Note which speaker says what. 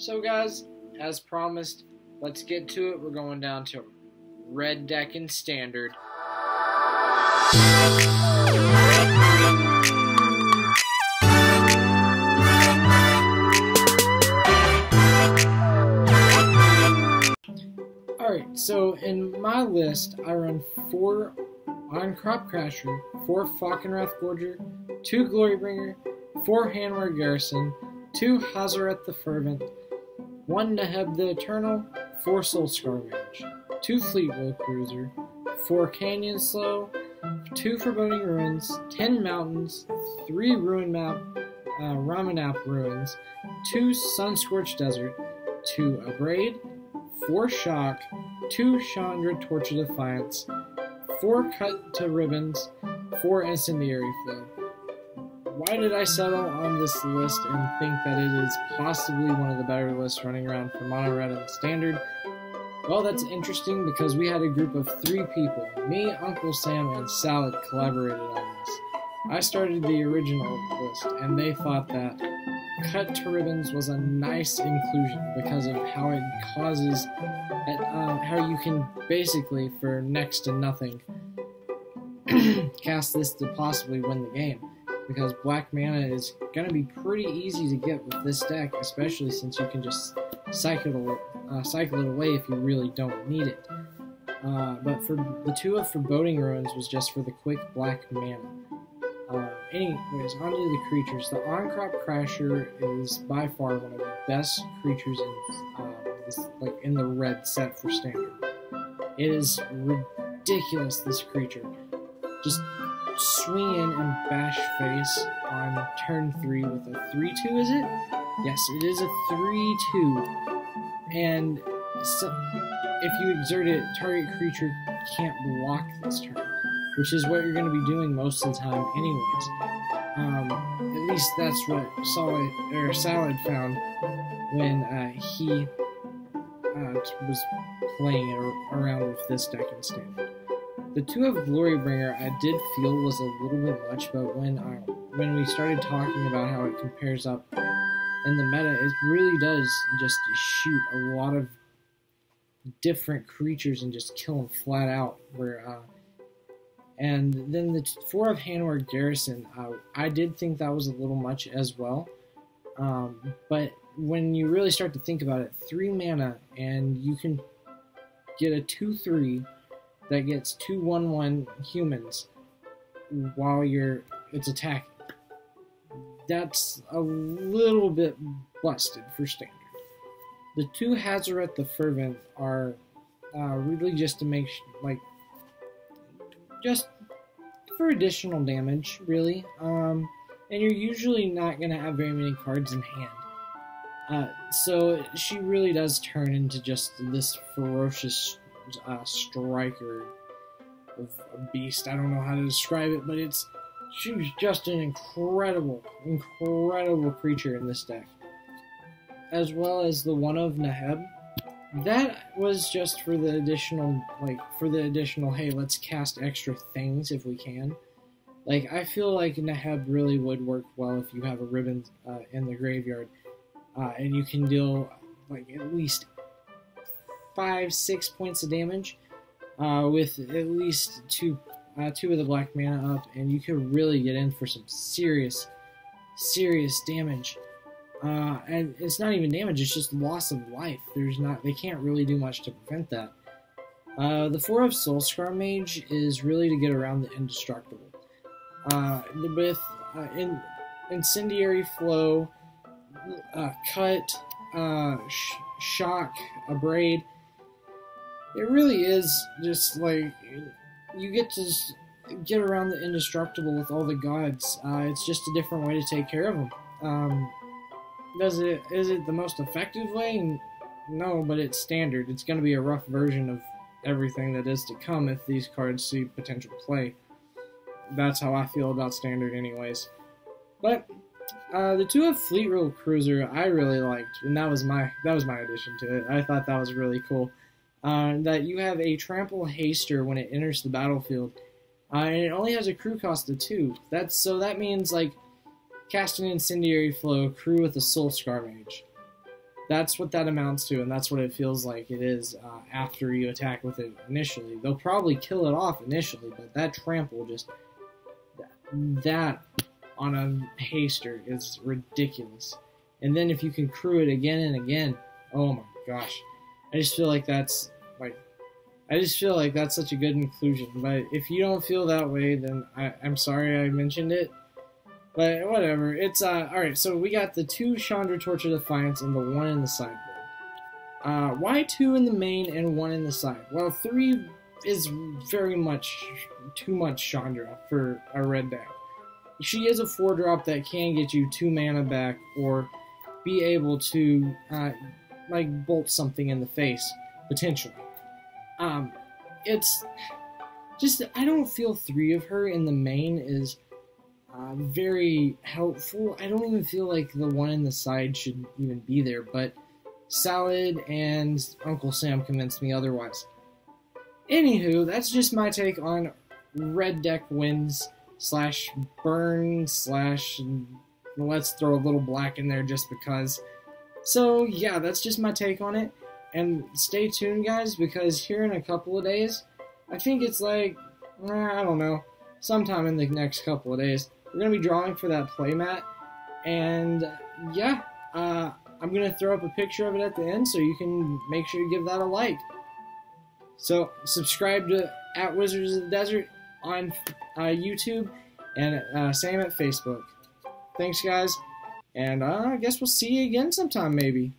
Speaker 1: So guys, as promised, let's get to it. We're going down to red deck and standard. Alright, so in my list, I run 4 on Crop Crasher, 4 Falconwrath Gorger, 2 Glorybringer, 4 Hanwar Garrison, 2 Hazaret the Fervent, 1 Neheb the Eternal, 4 Soulscar Mage, 2 Fleetwheel Cruiser, 4 Canyon Slow, 2 Foreboding Ruins, 10 Mountains, 3 Ramanap Ruins, 2 Sunscorched Desert, 2 Abrade, 4 Shock, 2 Chandra Torch of Defiance, 4 Cut to Ribbons, 4 Incendiary Flow. Why did I settle on this list and think that it is possibly one of the better lists running around for Mono Red and Standard? Well, that's interesting because we had a group of 3 people. Me, Uncle Sam, and Salad collaborated on this. I started the original list, and they thought that Cut to Ribbons was a nice inclusion because of how it causes, how you can basically, for next to nothing, cast this to possibly win the game. Because black mana is going to be pretty easy to get with this deck, especially since you can just cycle it away if you really don't need it. But for the 2 of Foreboding Ruins was just for the quick black mana. Anyways, onto the creatures. The On-Crop Crasher is by far one of the best creatures in the red set for Standard. It is ridiculous, this creature. Just swing in and bash face on turn 3 with a 3/2, is it? Yes, it is a 3/2. And so, if you exert it, target creature can't block this turn, which is what you're going to be doing most of the time anyways. At least that's what Salad found when he was playing it around with this deck in Standard. The 2 of Glorybringer I did feel was a little bit much, but when we started talking about how it compares up in the meta, it really does just shoot a lot of different creatures and just kill them flat out. And then the 4 of Hanwar Garrison, I did think that was a little much as well. But when you really start to think about it, 3 mana and you can get a 2/3 that gets 2/1/1 humans while it's attacking. That's a little bit busted for Standard. The 2 Hazaret the Fervent are really just to make just for additional damage, really. And you're usually not going to have very many cards in hand. So she really does turn into just this ferocious striker of a beast. I don't know how to describe it, but she's just an incredible creature in this deck. As well as the 1 of Neheb. That was just for the additional, hey, let's cast extra things if we can. I feel like Neheb really would work well if you have a ribbon in the graveyard, and you can deal, at least 5-6 points of damage with at least 2 of the black mana up, and you could really get in for some serious damage. And it's not even damage, it's just loss of life. They can't really do much to prevent that. The 4 of Soulscar Mage is really to get around the Indestructible. With Incendiary Flow, Cut, Shock, Abrade, it really is just you get to get around the Indestructible with all the gods. It's just a different way to take care of them. Is it the most effective way? No, but it's Standard. It's going to be a rough version of everything that is to come if these cards see potential play. That's how I feel about Standard anyways. But the 2 of Fleetwheel Cruiser I really liked, and that was my addition to it. I thought that was really cool. That you have a Trample Haster when it enters the battlefield, and it only has a crew cost of 2. That means cast an Incendiary Flow, crew with a Soulscar Mage. That's what that amounts to, and that's what it feels like it is after you attack with it initially. They'll probably kill it off initially, but that trample just... That on a haster is ridiculous. And then if you can crew it again and again, oh my gosh. I just feel like that's such a good inclusion. But if you don't feel that way, then I'm sorry I mentioned it. But whatever. It's alright, so we got the 2 Chandra Torch of Defiance and the 1 in the sideboard. Why 2 in the main and 1 in the side? Well, 3 is very much too much Chandra for a red deck. She is a 4-drop that can get you 2 mana back or be able to like bolt something in the face, potentially. It's just, I don't feel 3 of her in the main is very helpful. I don't even feel like the 1 in the side should even be there, but Salad and Uncle Sam convinced me otherwise. Anywho, that's just my take on red deck wins / burn / let's throw a little black in there just because. So yeah, that's just my take on it. And stay tuned, guys, because here in a couple of days, I think it's like, I don't know, sometime in the next couple of days, we're going to be drawing for that playmat. And yeah, I'm going to throw up a picture of it at the end so you can make sure you give that a like. So subscribe to @Wizards of the Desert on YouTube and same at Facebook. Thanks, guys, and I guess we'll see you again sometime, maybe.